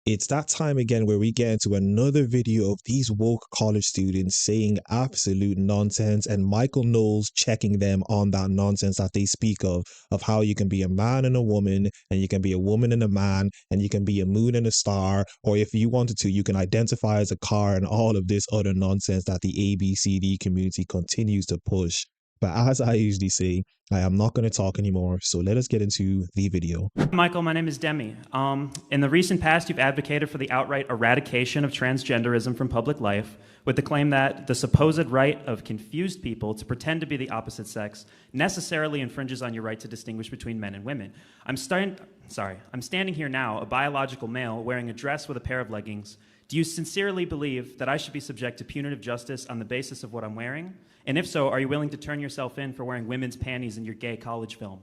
It's that time again where we get into another video of these woke college students saying absolute nonsense and Michael Knowles checking them on that nonsense that they speak of how you can be a man and a woman, and you can be a woman and a man, and you can be a moon and a star, or if you wanted to, you can identify as a car, and all of this other nonsense that the ABCD community continues to push. But as I usually say, I am not going to talk anymore, so let us get into the video. Michael, my name is Demi. In the recent past, you've advocated for the outright eradication of transgenderism from public life with the claim that the supposed right of confused people to pretend to be the opposite sex necessarily infringes on your right to distinguish between men and women. I'm standing here now, a biological male wearing a dress with a pair of leggings. Do you sincerely believe that I should be subject to punitive justice on the basis of what I'm wearing? And if so, are you willing to turn yourself in for wearing women's panties in your gay college film?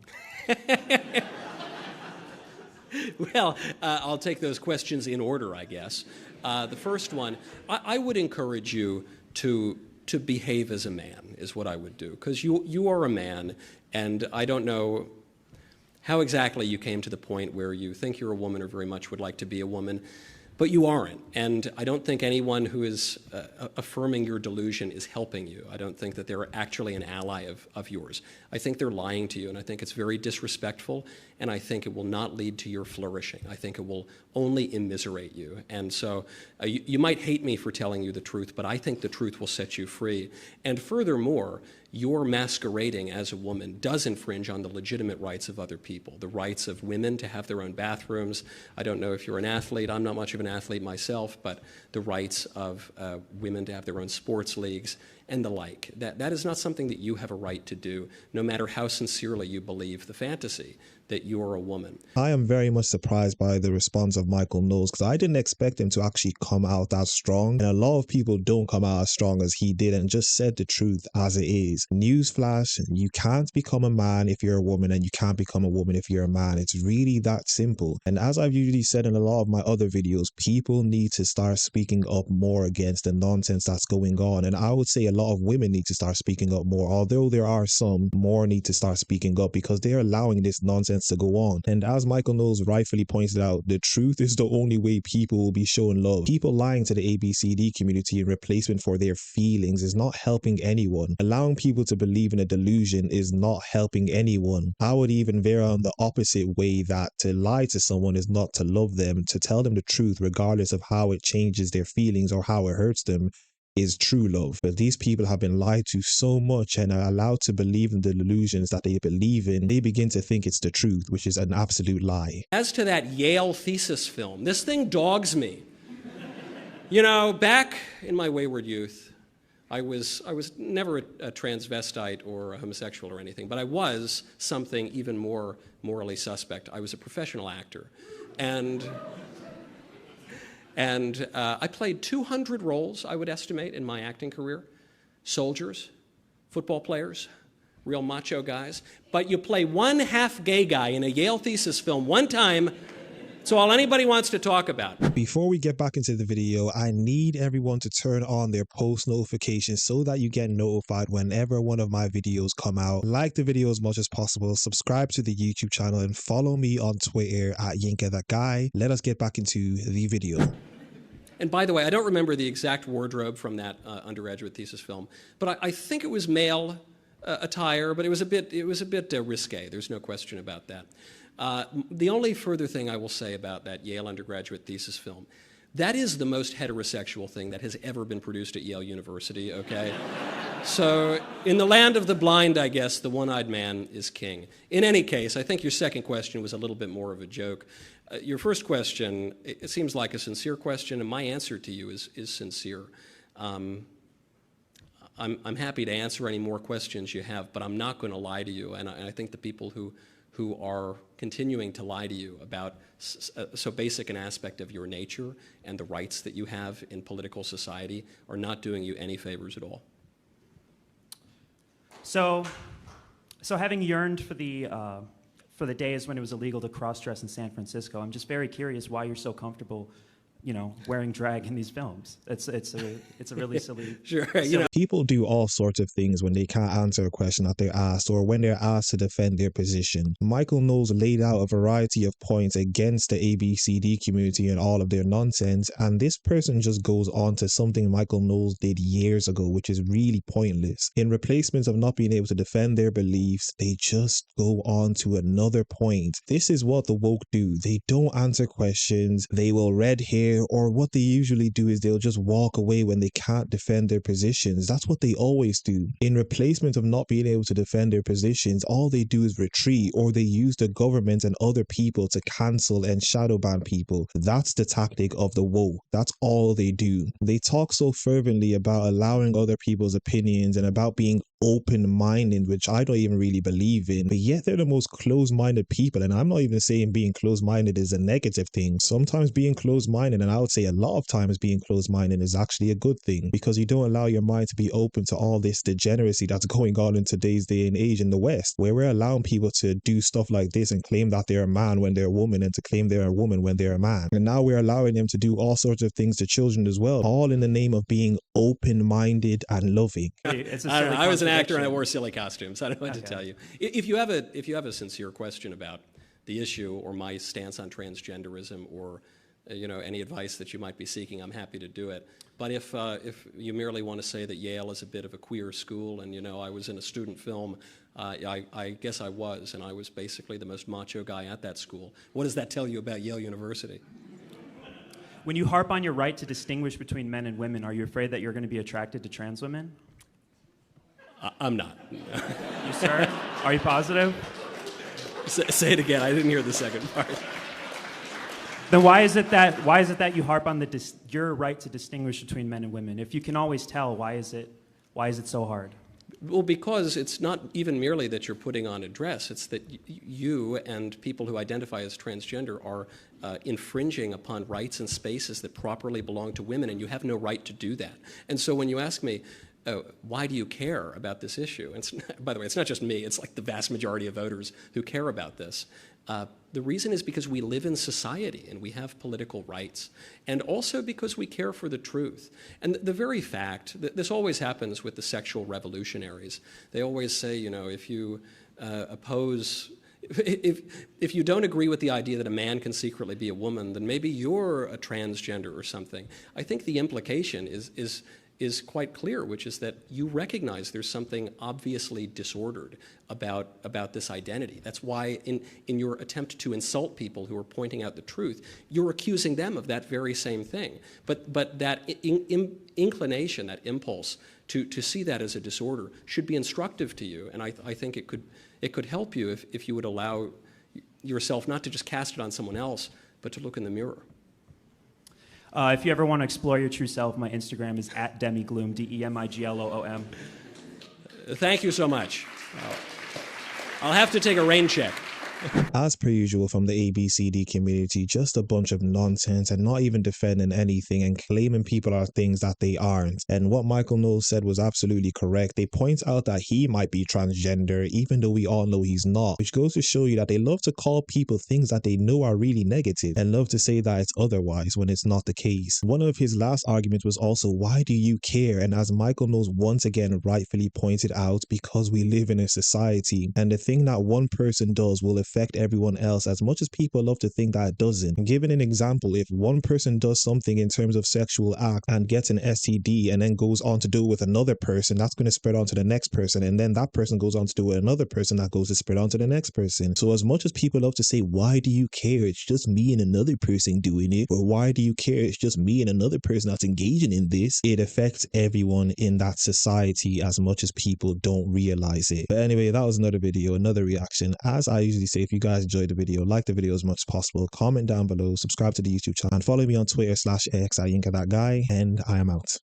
Well, I'll take those questions in order, I guess. The first one, I would encourage you to behave as a man, is what I would do, because you are a man, and I don't know how exactly you came to the point where you think you're a woman or very much would like to be a woman, but you aren't. And I don't think anyone who is affirming your delusion is helping you. I don't think that they're actually an ally of yours. I think they're lying to you, and I think it's very disrespectful, and I think it will not lead to your flourishing. I think it will only immiserate you. And so you might hate me for telling you the truth, but I think the truth will set you free. And furthermore, your masquerading as a woman does infringe on the legitimate rights of other people, the rights of women to have their own bathrooms. I don't know if you're an athlete. I'm not much of an athlete myself, but the rights of women to have their own sports leagues and the like. That is not something that you have a right to do, no matter how sincerely you believe the fantasy that you're a woman. I am very much surprised by the response of Michael Knowles, because I didn't expect him to actually come out that strong. And a lot of people don't come out as strong as he did and just said the truth as it is. Newsflash, you can't become a man if you're a woman, and you can't become a woman if you're a man. It's really that simple. And as I've usually said in a lot of my other videos, people need to start speaking up more against the nonsense that's going on. And I would say a lot of women need to start speaking up more, although there are some more need to start speaking up, because they're allowing this nonsense to go on. And as Michael Knowles rightfully pointed out, the truth is the only way people will be shown love. People lying to the ABCD community in replacement for their feelings is not helping anyone. Allowing people to believe in a delusion is not helping anyone. I would even veer on the opposite way, that to lie to someone is not to love them. To tell them the truth, regardless of how it changes their feelings or how it hurts them, is true love. But these people have been lied to so much and are allowed to believe in the delusions that they believe in. They begin to think it's the truth, which is an absolute lie. As to that Yale thesis film, this thing dogs me. You know, back in my wayward youth, I was never a transvestite or a homosexual or anything, but I was something even more morally suspect. I was a professional actor. And I played 200 roles, I would estimate, in my acting career. Soldiers, football players, real macho guys. But you play one half-gay guy in a Yale thesis film one time, it's all anybody wants to talk about. Before we get back into the video, I need everyone to turn on their post notifications so that you get notified whenever one of my videos come out. Like the video as much as possible, subscribe to the YouTube channel, and follow me on Twitter at YinkaThatGuy. Let us get back into the video. And by the way, I don't remember the exact wardrobe from that undergraduate thesis film, but I think it was male attire, but it was a bit risque. There's no question about that. The only further thing I will say about that Yale undergraduate thesis film, that is the most heterosexual thing that has ever been produced at Yale University, okay? So in the land of the blind, I guess, the one-eyed man is king. In any case, I think your second question was a little bit more of a joke. Your first question, it seems like a sincere question, and my answer to you is sincere. I'm happy to answer any more questions you have, but I'm not going to lie to you, and I think the people who are continuing to lie to you about so basic an aspect of your nature and the rights that you have in political society are not doing you any favors at all. So having yearned for the days when it was illegal to cross-dress in San Francisco, I'm just very curious why you're so comfortable wearing drag in these films. It's a really silly. Sure, People do all sorts of things when they can't answer a question that they're asked or when they're asked to defend their position. Michael Knowles laid out a variety of points against the ABCD community and all of their nonsense, and this person just goes on to something Michael Knowles did years ago, which is really pointless. In replacement of not being able to defend their beliefs, they just go on to another point. This is what the woke do. They don't answer questions. They will red hair, or what they usually do is they'll just walk away when they can't defend their positions. That's what they always do. In replacement of not being able to defend their positions, all they do is retreat, or they use the government and other people to cancel and shadow ban people. That's the tactic of the woke. That's all they do. They talk so fervently about allowing other people's opinions and about being open-minded, which I don't even really believe in, but yet they're the most closed-minded people. And I'm not even saying being closed-minded is a negative thing. Sometimes being closed-minded, and I would say a lot of times being closed-minded, is actually a good thing, because you don't allow your mind to be open to all this degeneracy that's going on in today's day and age in the West, where we're allowing people to do stuff like this and claim that they're a man when they're a woman, and to claim they're a woman when they're a man. And now we're allowing them to do all sorts of things to children as well, all in the name of being open-minded and loving. It's a I don't know. I was an actor and I contradiction. wore silly costumes. I don't know what to tell you. If you have a sincere question about the issue or my stance on transgenderism, or any advice that you might be seeking, I'm happy to do it. But if you merely want to say that Yale is a bit of a queer school, and I was in a student film, I guess I was, and I was basically the most macho guy at that school. What does that tell you about Yale University? When you harp on your right to distinguish between men and women, are you afraid that you're going to be attracted to trans women? I'm not. You, sir? Are you positive? Say it again. I didn't hear the second part. Then why is it that you harp on your right to distinguish between men and women? If you can always tell, why is it so hard? Well, because it's not even merely that you're putting on a dress. It's that you and people who identify as transgender are infringing upon rights and spaces that properly belong to women, and you have no right to do that. And so when you ask me, why do you care about this issue? And by the way, it's not just me. It's like the vast majority of voters who care about this. The reason is because we live in society and we have political rights, and also because we care for the truth. And the very fact that this always happens with the sexual revolutionaries. They always say, if you oppose, if you don't agree with the idea that a man can secretly be a woman, then maybe you're a transgender or something. I think the implication is quite clear, which is that you recognize there's something obviously disordered about this identity. That's why in your attempt to insult people who are pointing out the truth, you're accusing them of that very same thing. But that inclination, that impulse to see that as a disorder should be instructive to you, and I think it could help you if you would allow yourself not to just cast it on someone else, but to look in the mirror. If you ever want to explore your true self, my Instagram is @demigloom, DEMIGLOOM. Thank you so much. I'll have to take a rain check. As per usual from the ABCD community, just a bunch of nonsense and not even defending anything and claiming people are things that they aren't. And what Michael Knowles said was absolutely correct. They point out that he might be transgender, even though we all know he's not, which goes to show you that they love to call people things that they know are really negative and love to say that it's otherwise when it's not the case. One of his last arguments was also, why do you care? And as Michael Knowles once again rightfully pointed out, because we live in a society, and the thing that one person does will affect everyone else as much as people love to think that it doesn't. Giving an example, if one person does something in terms of sexual act and gets an STD and then goes on to do it with another person, that's going to spread on to the next person, and then that person goes on to do it with another person, that goes to spread on to the next person. So as much as people love to say, why do you care? It's just me and another person doing it, or why do you care? It's just me and another person that's engaging in this. It affects everyone in that society as much as people don't realize it. But anyway, that was another video, another reaction. As I usually say, if you guys enjoyed the video, like the video as much as possible, comment down below, subscribe to the YouTube channel, and follow me on Twitter /X @YinkaThatGuy, and I am out.